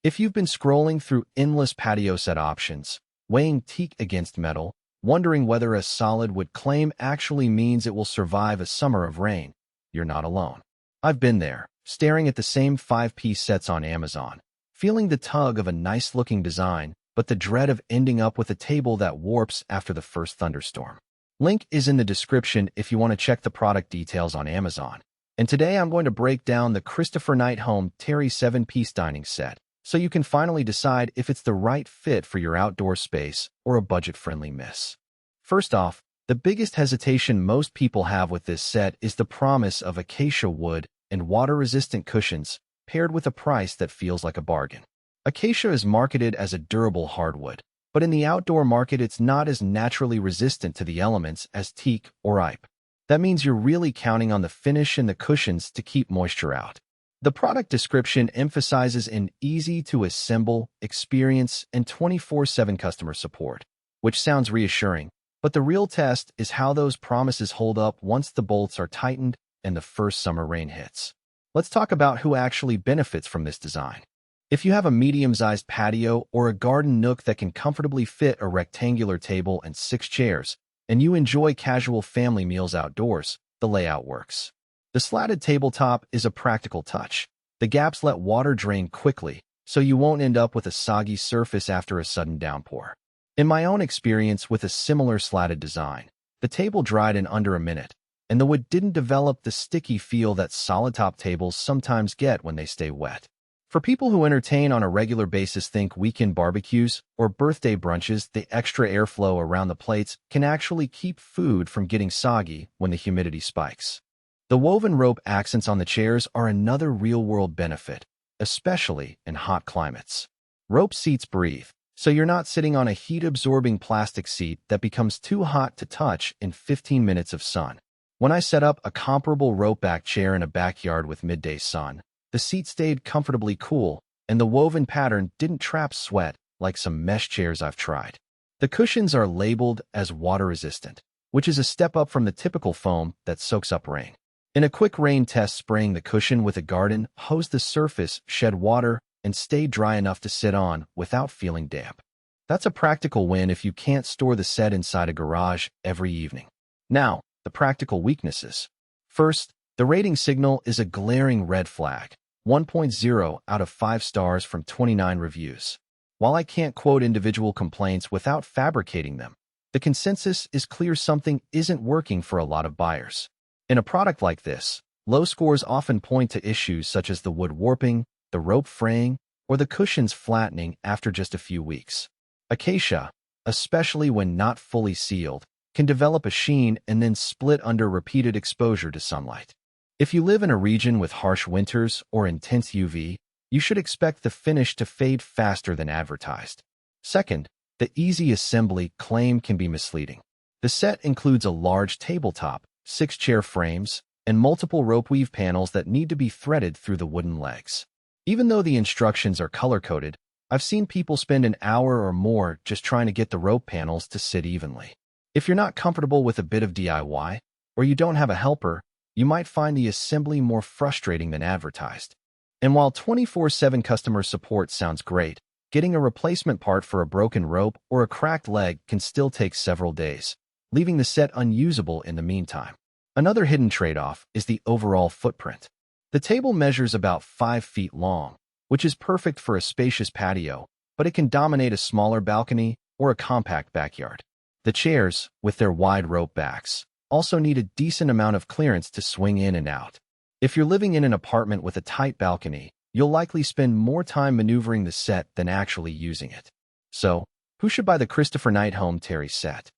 If you've been scrolling through endless patio set options, weighing teak against metal, wondering whether a solid wood claim actually means it will survive a summer of rain, you're not alone. I've been there, staring at the same 5-piece sets on Amazon, feeling the tug of a nice-looking design, but the dread of ending up with a table that warps after the first thunderstorm. Link is in the description if you want to check the product details on Amazon. And today I'm going to break down the Christopher Knight Home Terry 7-piece dining set, so you can finally decide if it's the right fit for your outdoor space or a budget-friendly miss. First off, the biggest hesitation most people have with this set is the promise of acacia wood and water-resistant cushions paired with a price that feels like a bargain. Acacia is marketed as a durable hardwood, but in the outdoor market it's not as naturally resistant to the elements as teak or ipe. That means you're really counting on the finish and the cushions to keep moisture out. The product description emphasizes an easy-to-assemble experience and 24/7 customer support, which sounds reassuring, but the real test is how those promises hold up once the bolts are tightened and the first summer rain hits. Let's talk about who actually benefits from this design. If you have a medium-sized patio or a garden nook that can comfortably fit a rectangular table and 6 chairs, and you enjoy casual family meals outdoors, the layout works. The slatted tabletop is a practical touch. The gaps let water drain quickly, so you won't end up with a soggy surface after a sudden downpour. In my own experience with a similar slatted design, the table dried in under a minute, and the wood didn't develop the sticky feel that solid-top tables sometimes get when they stay wet. For people who entertain on a regular basis, think weekend barbecues or birthday brunches, the extra airflow around the plates can actually keep food from getting soggy when the humidity spikes. The woven rope accents on the chairs are another real-world benefit, especially in hot climates. Rope seats breathe, so you're not sitting on a heat-absorbing plastic seat that becomes too hot to touch in 15 minutes of sun. When I set up a comparable rope-back chair in a backyard with midday sun, the seat stayed comfortably cool, and the woven pattern didn't trap sweat like some mesh chairs I've tried. The cushions are labeled as water-resistant, which is a step up from the typical foam that soaks up rain. In a quick rain test, spraying the cushion with a garden hose, the surface shed water and stayed dry enough to sit on without feeling damp. That's a practical win if you can't store the set inside a garage every evening. Now, the practical weaknesses. First, the rating signal is a glaring red flag, 1.0 out of 5 stars from 29 reviews. While I can't quote individual complaints without fabricating them, the consensus is clear: something isn't working for a lot of buyers. In a product like this, low scores often point to issues such as the wood warping, the rope fraying, or the cushions flattening after just a few weeks. Acacia, especially when not fully sealed, can develop a sheen and then split under repeated exposure to sunlight. If you live in a region with harsh winters or intense UV, you should expect the finish to fade faster than advertised. Second, the easy assembly claim can be misleading. The set includes a large tabletop, 6 chair frames, and multiple rope weave panels that need to be threaded through the wooden legs. Even though the instructions are color-coded, I've seen people spend an hour or more just trying to get the rope panels to sit evenly. If you're not comfortable with a bit of DIY, or you don't have a helper, you might find the assembly more frustrating than advertised. And while 24/7 customer support sounds great, getting a replacement part for a broken rope or a cracked leg can still take several days, leaving the set unusable in the meantime. Another hidden trade-off is the overall footprint. The table measures about 5 feet long, which is perfect for a spacious patio, but it can dominate a smaller balcony or a compact backyard. The chairs, with their wide rope backs, also need a decent amount of clearance to swing in and out. If you're living in an apartment with a tight balcony, you'll likely spend more time maneuvering the set than actually using it. So, who should buy the Christopher Knight Home Terry set?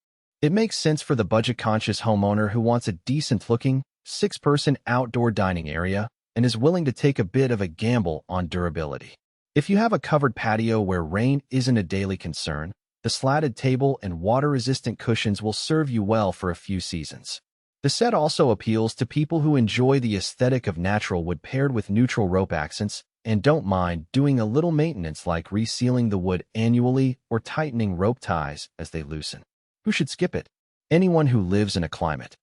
It makes sense for the budget-conscious homeowner who wants a decent-looking, 6-person outdoor dining area and is willing to take a bit of a gamble on durability. If you have a covered patio where rain isn't a daily concern, the slatted table and water-resistant cushions will serve you well for a few seasons. The set also appeals to people who enjoy the aesthetic of natural wood paired with neutral rope accents and don't mind doing a little maintenance like resealing the wood annually or tightening rope ties as they loosen. Who should skip it? Anyone who lives in a climate